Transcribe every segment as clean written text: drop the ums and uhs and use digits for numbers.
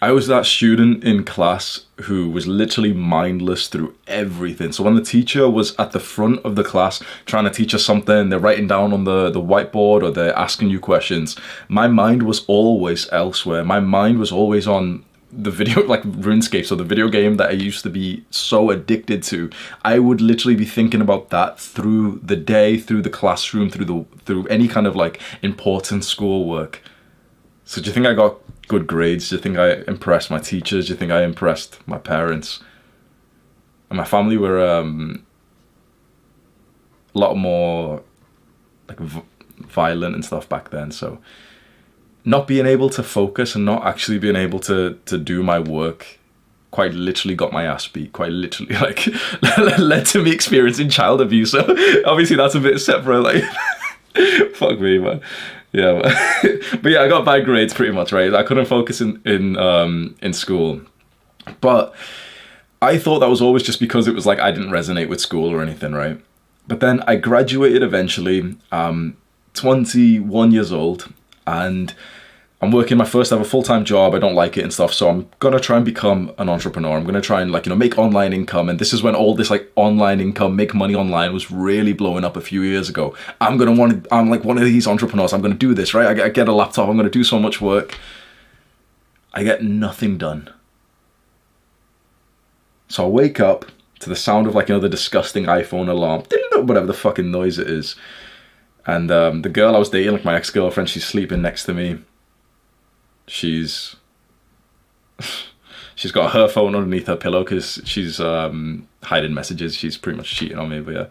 I was that student in class who was literally mindless through everything. So when the teacher was at the front of the class trying to teach us something, they're writing down on the whiteboard or they're asking you questions, my mind was always elsewhere. My mind was always on the video, like RuneScape, so the video game that I used to be so addicted to. I would literally be thinking about that through the day, through the classroom, through any kind of like important schoolwork. So do you think I got good grades? Do you think I impressed my teachers? Do you think I impressed my parents? And my family were a lot more like violent and stuff back then. So not being able to focus and not actually being able to do my work quite literally got my ass beat. Quite literally, like led to me experiencing child abuse. So obviously that's a bit separate. Like fuck me, man. Yeah, but yeah, I got bad grades pretty much, right? I couldn't focus in school, but I thought that was always just because it was like I didn't resonate with school or anything, right? But then I graduated eventually, 21 years old, and I'm working my first ever full-time job. I don't like it and stuff, so I'm gonna try and become an entrepreneur. I'm gonna try and like, you know, make online income. And this is when all this like online income, make money online was really blowing up a few years ago. I'm like one of these entrepreneurs. I'm gonna do this, right? I get a laptop. I'm gonna do so much work. I get nothing done. So I wake up to the sound of like, you know, the disgusting iPhone alarm, whatever the fucking noise it is. And the girl I was dating, like my ex-girlfriend, she's sleeping next to me. She's got her phone underneath her pillow because she's hiding messages. She's pretty much cheating on me, but yeah.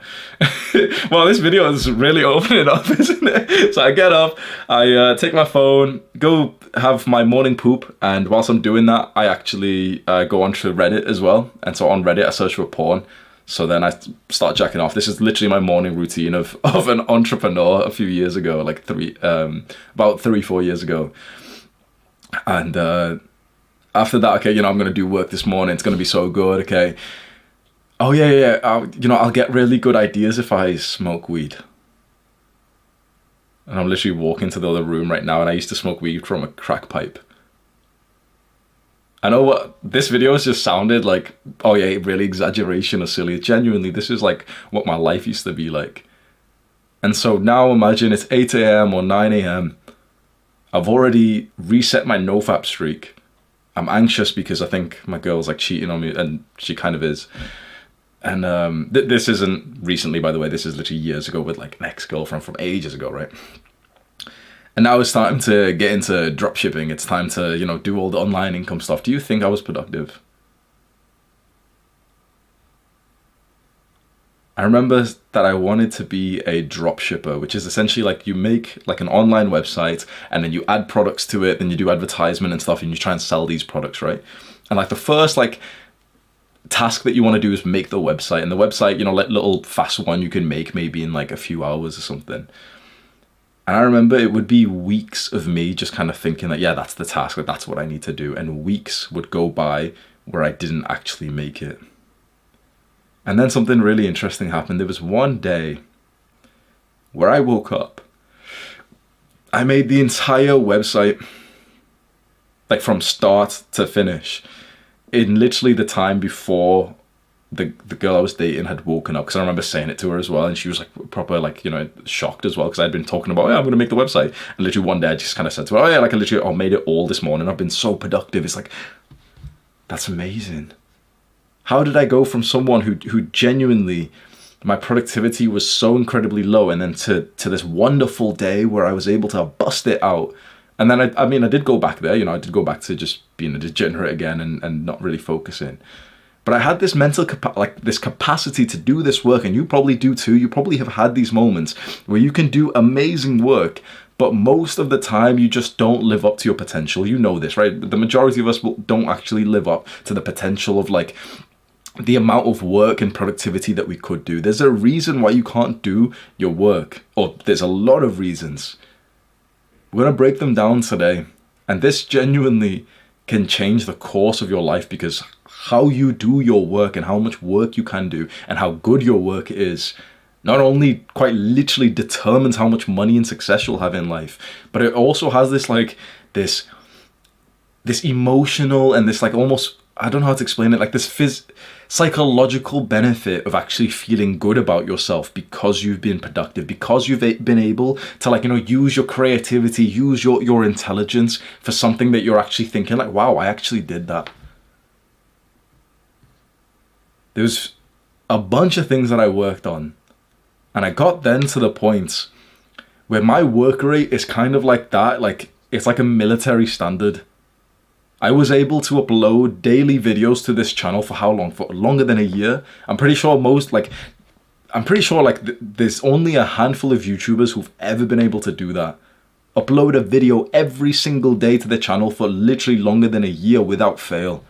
Well, this video is really opening up, isn't it? So I get up, I take my phone, go have my morning poop, and whilst I'm doing that, I actually go onto Reddit as well. And so on Reddit, I search for porn. So then I start jacking off. This is literally my morning routine of an entrepreneur a few years ago, like about 3-4 years ago. And after that, okay, you know, I'm gonna do work this morning. It's gonna be so good. Okay. Oh yeah. I'll get really good ideas if I smoke weed. And I'm literally walking to the other room right now, and I used to smoke weed from a crack pipe. I know what this video has just sounded like. Oh yeah, really exaggeration or silly. Genuinely, this is like what my life used to be like. And so now imagine it's 8 a.m. or 9 a.m. I've already reset my nofap streak. I'm anxious because I think my girl's like cheating on me, and she kind of is. And this isn't recently, by the way. This is literally years ago with like an ex-girlfriend from ages ago, right? And now it's time to get into dropshipping. It's time to, you know, do all the online income stuff. Do you think I was productive? I remember that I wanted to be a dropshipper, which is essentially like you make like an online website and then you add products to it, then you do advertisement and stuff, and you try and sell these products, right? And like the first like task that you want to do is make the website. And the website, you know, like little fast one you can make maybe in like a few hours or something. And I remember it would be weeks of me just kind of thinking that, yeah, that's the task, like that's what I need to do. And weeks would go by where I didn't actually make it. And then something really interesting happened. There was one day where I woke up. I made the entire website, like from start to finish, in literally the time before the girl I was dating had woken up. Because I remember saying it to her as well, and she was like proper, like, you know, shocked as well, because I'd been talking about, yeah, I'm going to make the website. And literally one day I just kind of said to her, oh yeah, like I made it all this morning. I've been so productive. It's like, that's amazing. How did I go from someone who genuinely, my productivity was so incredibly low, and then to this wonderful day where I was able to bust it out? And then I mean, I did go back there, you know, I did go back to just being a degenerate again and not really focusing. But I had this mental this capacity to do this work, and you probably do too. You probably have had these moments where you can do amazing work, but most of the time you just don't live up to your potential. You know this, right? The majority of us don't actually live up to the potential of like the amount of work and productivity that we could do. There's a reason why you can't do your work, or there's a lot of reasons. We're going to break them down today, and this genuinely can change the course of your life, because how you do your work and how much work you can do and how good your work is not only quite literally determines how much money and success you'll have in life, but it also has this like this this emotional and this like almost, I don't know how to explain it, like this psychological benefit of actually feeling good about yourself because you've been productive, because you've been able to like, you know, use your creativity, use your intelligence for something that you're actually thinking like, wow, I actually did that. There's a bunch of things that I worked on, and I got then to the point where my work rate is kind of like that, like it's like a military standard. I was able to upload daily videos to this channel for how long? For longer than a year. I'm pretty sure there's only a handful of YouTubers who've ever been able to do that. Upload a video every single day to the channel for literally longer than a year without fail.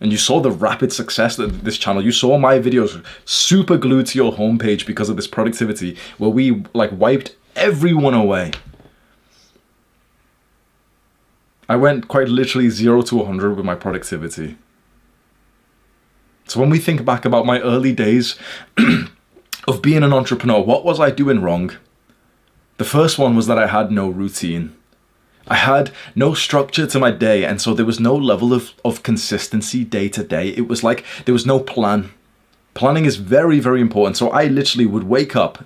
And you saw the rapid success of this channel. You saw my videos super glued to your homepage because of this productivity, where we like wiped everyone away. I went quite literally 0 to 100 with my productivity. So when we think back about my early days of being an entrepreneur, what was I doing wrong? The first one was that I had no routine. I had no structure to my day, and so there was no level of consistency day to day. It was like there was no plan. Planning is very, very important. So I literally would wake up